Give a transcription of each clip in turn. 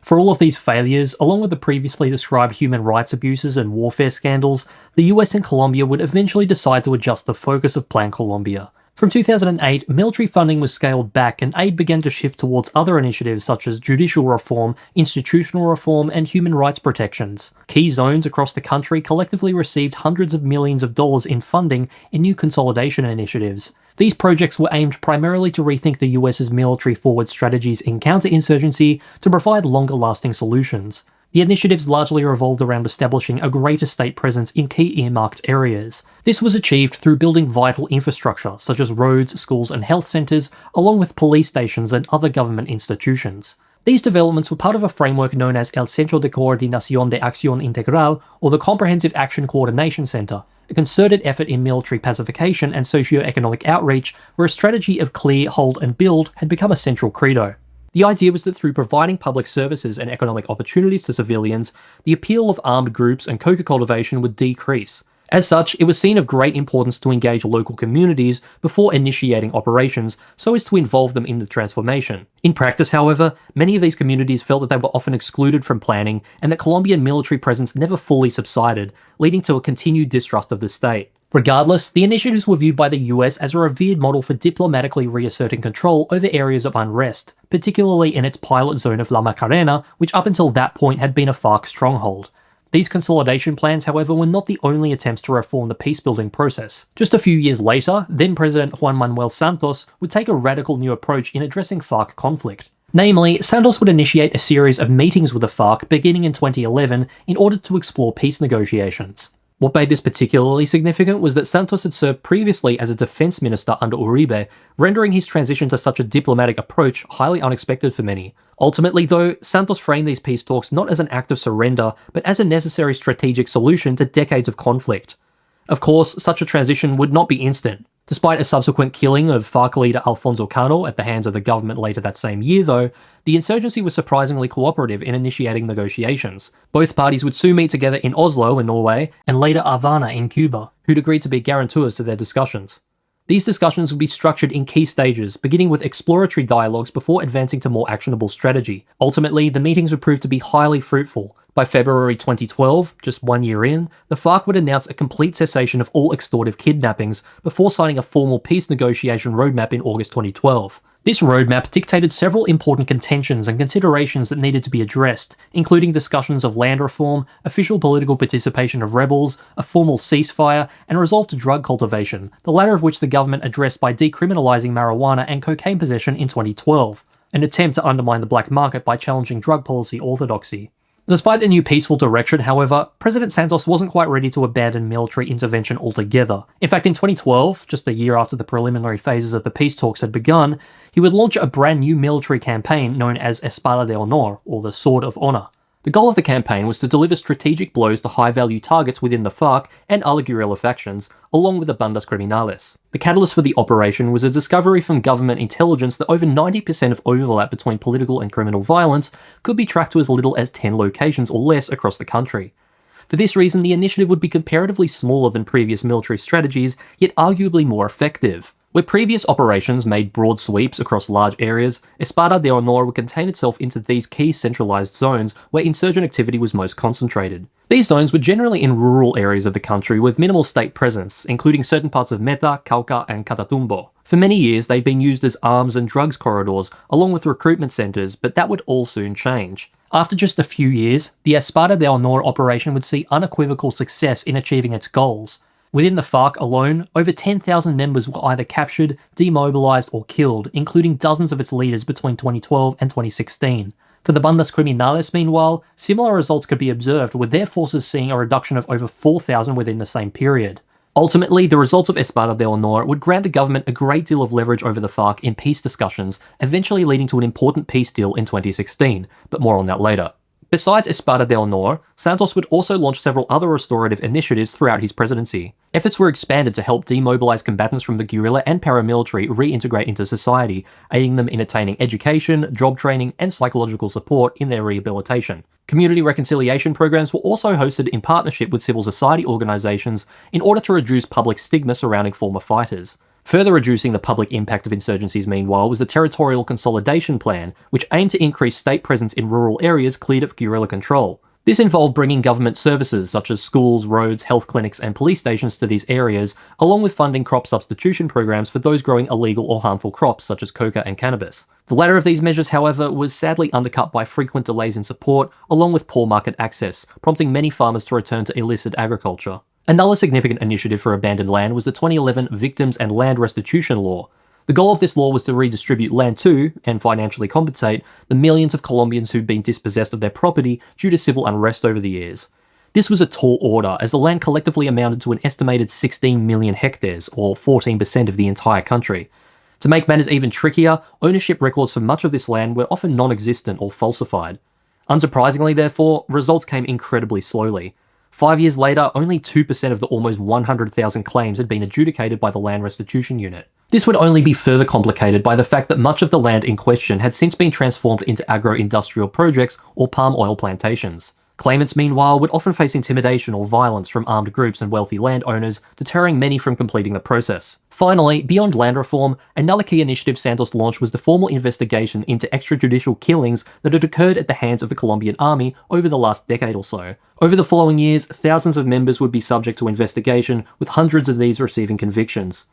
For all of these failures, along with the previously described human rights abuses and warfare scandals, the US and Colombia would eventually decide to adjust the focus of Plan Colombia. From 2008, military funding was scaled back and aid began to shift towards other initiatives such as judicial reform, institutional reform, and human rights protections. Key zones across the country collectively received hundreds of millions of dollars in funding in new consolidation initiatives. These projects were aimed primarily to rethink the US's military forward strategies in counterinsurgency to provide longer-lasting solutions. The initiatives largely revolved around establishing a greater state presence in key earmarked areas. This was achieved through building vital infrastructure, such as roads, schools, and health centres, along with police stations and other government institutions. These developments were part of a framework known as El Centro de Coordinación de Acción Integral, or the Comprehensive Action Coordination Center, a concerted effort in military pacification and socio-economic outreach where a strategy of clear, hold, and build had become a central credo. The idea was that through providing public services and economic opportunities to civilians, the appeal of armed groups and coca cultivation would decrease. As such, it was seen of great importance to engage local communities before initiating operations so as to involve them in the transformation. In practice, however, many of these communities felt that they were often excluded from planning and that Colombian military presence never fully subsided, leading to a continued distrust of the state. Regardless, the initiatives were viewed by the US as a revered model for diplomatically reasserting control over areas of unrest, particularly in its pilot zone of La Macarena, which up until that point had been a FARC stronghold. These consolidation plans, however, were not the only attempts to reform the peace-building process. Just a few years later, then-President Juan Manuel Santos would take a radical new approach in addressing FARC conflict. Namely, Santos would initiate a series of meetings with the FARC beginning in 2011 in order to explore peace negotiations. What made this particularly significant was that Santos had served previously as a defense minister under Uribe, rendering his transition to such a diplomatic approach highly unexpected for many. Ultimately, though, Santos framed these peace talks not as an act of surrender, but as a necessary strategic solution to decades of conflict. Of course, such a transition would not be instant. Despite a subsequent killing of FARC leader Alfonso Cano at the hands of the government later that same year, though, the insurgency was surprisingly cooperative in initiating negotiations. Both parties would soon meet together in Oslo in Norway, and later Havana in Cuba, who'd agreed to be guarantors to their discussions. These discussions would be structured in key stages, beginning with exploratory dialogues before advancing to more actionable strategy. Ultimately, the meetings would prove to be highly fruitful. By February 2012, just 1 year in, the FARC would announce a complete cessation of all extortive kidnappings before signing a formal peace negotiation roadmap in August 2012. This roadmap dictated several important contentions and considerations that needed to be addressed, including discussions of land reform, official political participation of rebels, a formal ceasefire, and resolve to drug cultivation, the latter of which the government addressed by decriminalizing marijuana and cocaine possession in 2012, an attempt to undermine the black market by challenging drug policy orthodoxy. Despite the new peaceful direction, however, President Santos wasn't quite ready to abandon military intervention altogether. In fact, in 2012, just a year after the preliminary phases of the peace talks had begun, he would launch a brand new military campaign known as Espada de Honor, or the Sword of Honor. The goal of the campaign was to deliver strategic blows to high-value targets within the FARC and other guerrilla factions, along with the bandas criminales. The catalyst for the operation was a discovery from government intelligence that over 90% of overlap between political and criminal violence could be tracked to as little as 10 locations or less across the country. For this reason, the initiative would be comparatively smaller than previous military strategies, yet arguably more effective. Where previous operations made broad sweeps across large areas, Espada de Honor would contain itself into these key centralized zones where insurgent activity was most concentrated. These zones were generally in rural areas of the country with minimal state presence, including certain parts of Meta, Cauca, and Catatumbo. For many years, they'd been used as arms and drugs corridors, along with recruitment centers, but that would all soon change. After just a few years, the Espada de Honor operation would see unequivocal success in achieving its goals. Within the FARC alone, over 10,000 members were either captured, demobilized, or killed, including dozens of its leaders between 2012 and 2016. For the bandas criminales, meanwhile, similar results could be observed, with their forces seeing a reduction of over 4,000 within the same period. Ultimately, the results of Espada de Honor would grant the government a great deal of leverage over the FARC in peace discussions, eventually leading to an important peace deal in 2016, but more on that later. Besides Espada de Honor, Santos would also launch several other restorative initiatives throughout his presidency. Efforts were expanded to help demobilize combatants from the guerrilla and paramilitary reintegrate into society, aiding them in attaining education, job training, and psychological support in their rehabilitation. Community reconciliation programs were also hosted in partnership with civil society organizations in order to reduce public stigma surrounding former fighters. Further reducing the public impact of insurgencies, meanwhile, was the Territorial Consolidation Plan, which aimed to increase state presence in rural areas cleared of guerrilla control. This involved bringing government services such as schools, roads, health clinics, and police stations to these areas, along with funding crop substitution programs for those growing illegal or harmful crops such as coca and cannabis. The latter of these measures, however, was sadly undercut by frequent delays in support, along with poor market access, prompting many farmers to return to illicit agriculture. Another significant initiative for abandoned land was the 2011 Victims and Land Restitution Law. The goal of this law was to redistribute land to, and financially compensate, the millions of Colombians who'd been dispossessed of their property due to civil unrest over the years. This was a tall order, as the land collectively amounted to an estimated 16 million hectares, or 14% of the entire country. To make matters even trickier, ownership records for much of this land were often non-existent or falsified. Unsurprisingly, therefore, results came incredibly slowly. 5 years later, only 2% of the almost 100,000 claims had been adjudicated by the Land Restitution Unit. This would only be further complicated by the fact that much of the land in question had since been transformed into agro-industrial projects or palm oil plantations. Claimants, meanwhile, would often face intimidation or violence from armed groups and wealthy landowners, deterring many from completing the process. Finally, beyond land reform, another key initiative Santos launched was the formal investigation into extrajudicial killings that had occurred at the hands of the Colombian army over the last decade or so. Over the following years, thousands of members would be subject to investigation, with hundreds of these receiving convictions.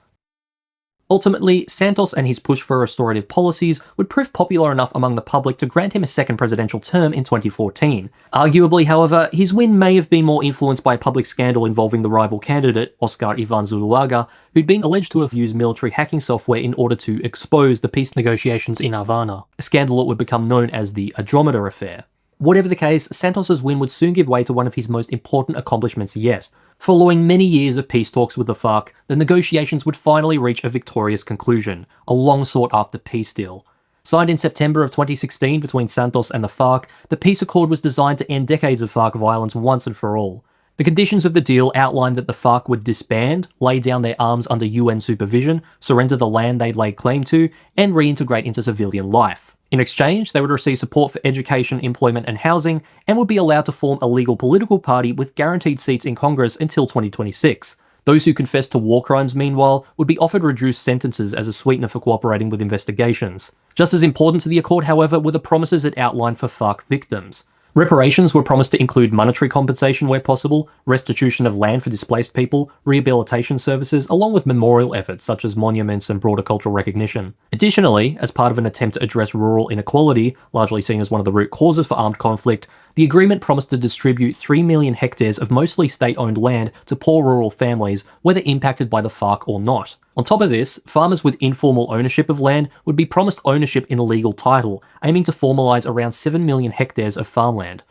Ultimately, Santos and his push for restorative policies would prove popular enough among the public to grant him a second presidential term in 2014. Arguably, however, his win may have been more influenced by a public scandal involving the rival candidate, Oscar Ivan Zuluaga, who'd been alleged to have used military hacking software in order to expose the peace negotiations in Havana, a scandal that would become known as the Andromeda Affair. Whatever the case, Santos's win would soon give way to one of his most important accomplishments yet. Following many years of peace talks with the FARC, the negotiations would finally reach a victorious conclusion, a long-sought-after peace deal. Signed in September of 2016 between Santos and the FARC, the peace accord was designed to end decades of FARC violence once and for all. The conditions of the deal outlined that the FARC would disband, lay down their arms under UN supervision, surrender the land they'd laid claim to, and reintegrate into civilian life. In exchange, they would receive support for education, employment, and housing, and would be allowed to form a legal political party with guaranteed seats in Congress until 2026. Those who confessed to war crimes, meanwhile, would be offered reduced sentences as a sweetener for cooperating with investigations. Just as important to the accord, however, were the promises it outlined for FARC victims. Reparations were promised to include monetary compensation where possible, restitution of land for displaced people, rehabilitation services, along with memorial efforts such as monuments and broader cultural recognition. Additionally, as part of an attempt to address rural inequality, largely seen as one of the root causes for armed conflict, the agreement promised to distribute 3 million hectares of mostly state-owned land to poor rural families, whether impacted by the FARC or not. On top of this, farmers with informal ownership of land would be promised ownership in a legal title, aiming to formalise around 7 million hectares of farmland.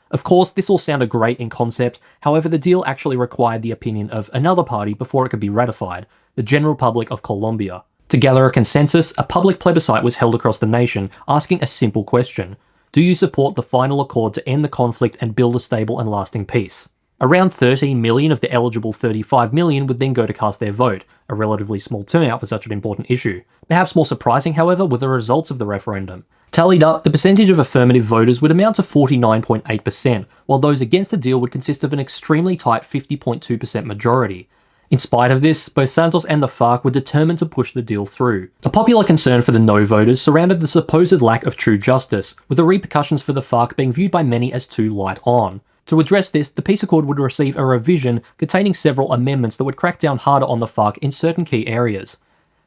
Of course, this all sounded great in concept, however the deal actually required the opinion of another party before it could be ratified, the General Public of Colombia. To gather a consensus, a public plebiscite was held across the nation, asking a simple question: do you support the final accord to end the conflict and build a stable and lasting peace? Around 13 million of the eligible 35 million would then go to cast their vote, a relatively small turnout for such an important issue. Perhaps more surprising, however, were the results of the referendum. Tallied up, the percentage of affirmative voters would amount to 49.8%, while those against the deal would consist of an extremely tight 50.2% majority. In spite of this, both Santos and the FARC were determined to push the deal through. A popular concern for the no voters surrounded the supposed lack of true justice, with the repercussions for the FARC being viewed by many as too light on. To address this, the peace accord would receive a revision containing several amendments that would crack down harder on the FARC in certain key areas.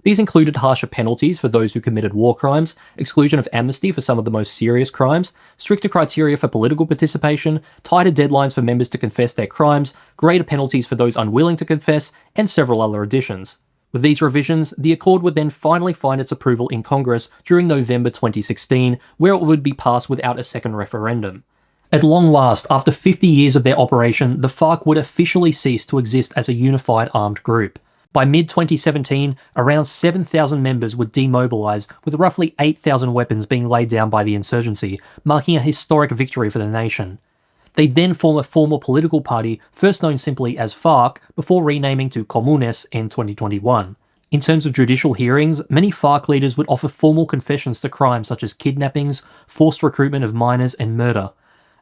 These included harsher penalties for those who committed war crimes, exclusion of amnesty for some of the most serious crimes, stricter criteria for political participation, tighter deadlines for members to confess their crimes, greater penalties for those unwilling to confess, and several other additions. With these revisions, the accord would then finally find its approval in Congress during November 2016, where it would be passed without a second referendum. At long last, after 50 years of their operation, the FARC would officially cease to exist as a unified armed group. By mid-2017, around 7,000 members were demobilized, with roughly 8,000 weapons being laid down by the insurgency, marking a historic victory for the nation. They then form a formal political party, first known simply as FARC, before renaming to Comunes in 2021. In terms of judicial hearings, many FARC leaders would offer formal confessions to crimes such as kidnappings, forced recruitment of minors, and murder.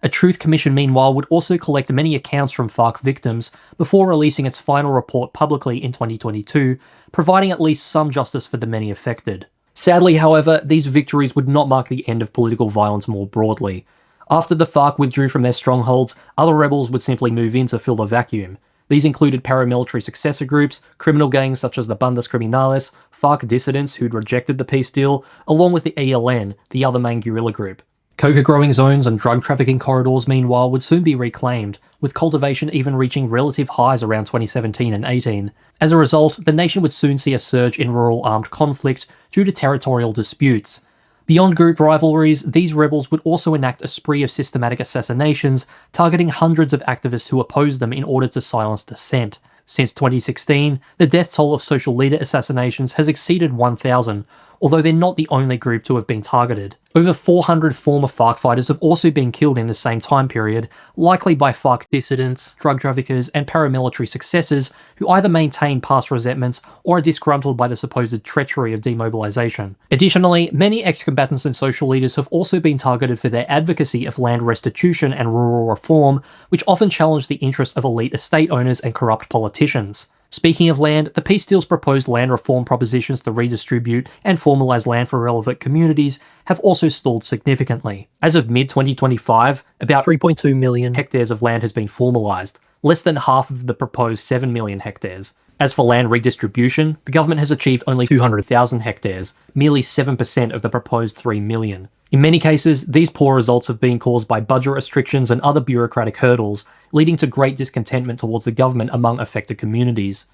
A truth commission, meanwhile, would also collect many accounts from FARC victims before releasing its final report publicly in 2022, providing at least some justice for the many affected. Sadly, however, these victories would not mark the end of political violence more broadly. After the FARC withdrew from their strongholds, other rebels would simply move in to fill the vacuum. These included paramilitary successor groups, criminal gangs such as the Bandas Criminales, FARC dissidents who'd rejected the peace deal, along with the ELN, the other main guerrilla group. Coca growing zones and drug trafficking corridors, meanwhile, would soon be reclaimed, with cultivation even reaching relative highs around 2017 and 18. As a result, the nation would soon see a surge in rural armed conflict due to territorial disputes. Beyond group rivalries, these rebels would also enact a spree of systematic assassinations, targeting hundreds of activists who opposed them in order to silence dissent. Since 2016, the death toll of social leader assassinations has exceeded 1,000, although they're not the only group to have been targeted. Over 400 former FARC fighters have also been killed in the same time period, likely by FARC dissidents, drug traffickers, and paramilitary successors who either maintain past resentments or are disgruntled by the supposed treachery of demobilization. Additionally, many ex-combatants and social leaders have also been targeted for their advocacy of land restitution and rural reform, which often challenge the interests of elite estate owners and corrupt politicians. Speaking of land, the peace deal's proposed land reform propositions to redistribute and formalise land for relevant communities have also stalled significantly. As of mid-2025, about 3.2 million hectares of land has been formalised, less than half of the proposed 7 million hectares. As for land redistribution, the government has achieved only 200,000 hectares, merely 7% of the proposed 3 million. In many cases, these poor results have been caused by budget restrictions and other bureaucratic hurdles, leading to great discontentment towards the government among affected communities.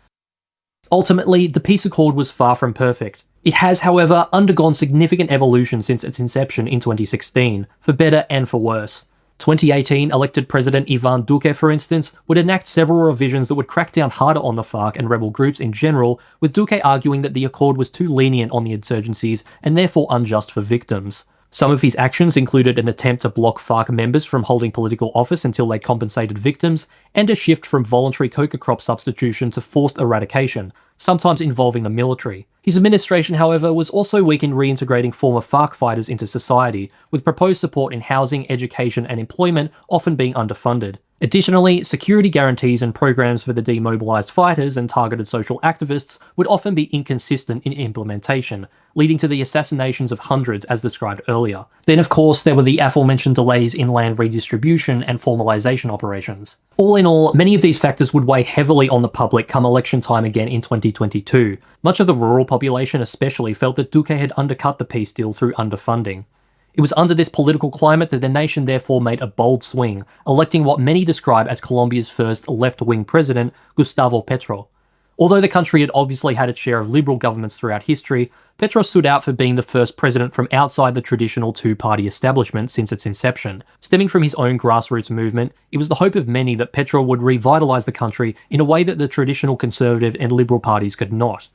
Ultimately, the peace accord was far from perfect. It has, however, undergone significant evolution since its inception in 2016, for better and for worse. 2018 elected President Ivan Duque, for instance, would enact several revisions that would crack down harder on the FARC and rebel groups in general, with Duque arguing that the accord was too lenient on the insurgencies and therefore unjust for victims. Some of his actions included an attempt to block FARC members from holding political office until they compensated victims, and a shift from voluntary coca crop substitution to forced eradication, sometimes involving the military. His administration, however, was also weak in reintegrating former FARC fighters into society, with proposed support in housing, education, and employment often being underfunded. Additionally, security guarantees and programs for the demobilized fighters and targeted social activists would often be inconsistent in implementation, leading to the assassinations of hundreds as described earlier. Then of course there were the aforementioned delays in land redistribution and formalization operations. All in all, many of these factors would weigh heavily on the public come election time again in 2022. Much of the rural population especially felt that Duque had undercut the peace deal through underfunding. It was under this political climate that the nation therefore made a bold swing, electing what many describe as Colombia's first left-wing president, Gustavo Petro. Although the country had obviously had its share of liberal governments throughout history, Petro stood out for being the first president from outside the traditional two-party establishment since its inception. Stemming from his own grassroots movement, it was the hope of many that Petro would revitalise the country in a way that the traditional conservative and liberal parties could not.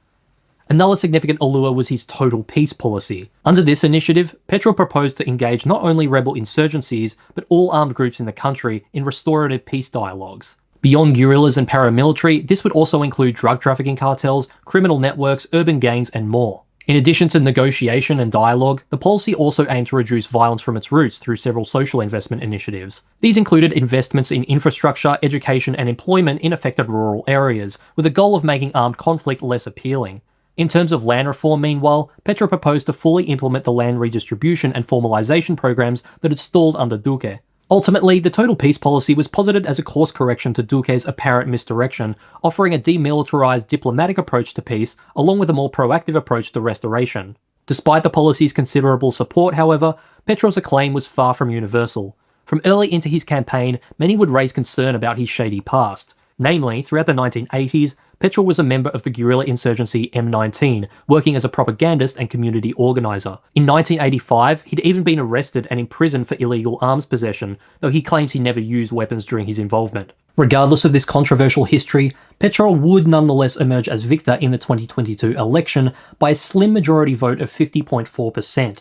Another significant allure was his total peace policy. Under this initiative, Petro proposed to engage not only rebel insurgencies, but all armed groups in the country in restorative peace dialogues. Beyond guerrillas and paramilitary, this would also include drug trafficking cartels, criminal networks, urban gangs, and more. In addition to negotiation and dialogue, the policy also aimed to reduce violence from its roots through several social investment initiatives. These included investments in infrastructure, education, and employment in affected rural areas, with the goal of making armed conflict less appealing. In terms of land reform, meanwhile, Petro proposed to fully implement the land redistribution and formalization programs that had stalled under Duque. Ultimately, the total peace policy was posited as a course correction to Duque's apparent misdirection, offering a demilitarized diplomatic approach to peace, along with a more proactive approach to restoration. Despite the policy's considerable support, however, Petro's acclaim was far from universal. From early into his campaign, many would raise concern about his shady past. Namely, throughout the 1980s, Petro was a member of the guerrilla insurgency M19, working as a propagandist and community organiser. In 1985, he'd even been arrested and imprisoned for illegal arms possession, though he claims he never used weapons during his involvement. Regardless of this controversial history, Petro would nonetheless emerge as victor in the 2022 election by a slim majority vote of 50.4%.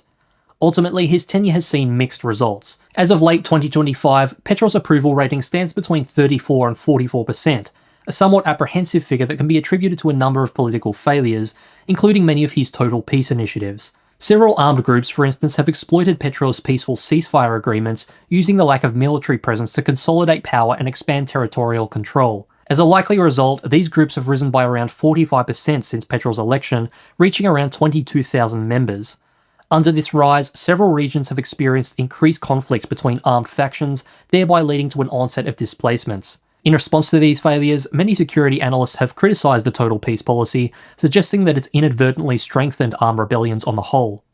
Ultimately, his tenure has seen mixed results. As of late 2025, Petro's approval rating stands between 34 and 44%, a somewhat apprehensive figure that can be attributed to a number of political failures, including many of his total peace initiatives. Several armed groups, for instance, have exploited Petro's peaceful ceasefire agreements, using the lack of military presence to consolidate power and expand territorial control. As a likely result, these groups have risen by around 45% since Petro's election, reaching around 22,000 members. Under this rise, several regions have experienced increased conflict between armed factions, thereby leading to an onset of displacements. In response to these failures, many security analysts have criticised the total peace policy, suggesting that it's inadvertently strengthened armed rebellions on the whole.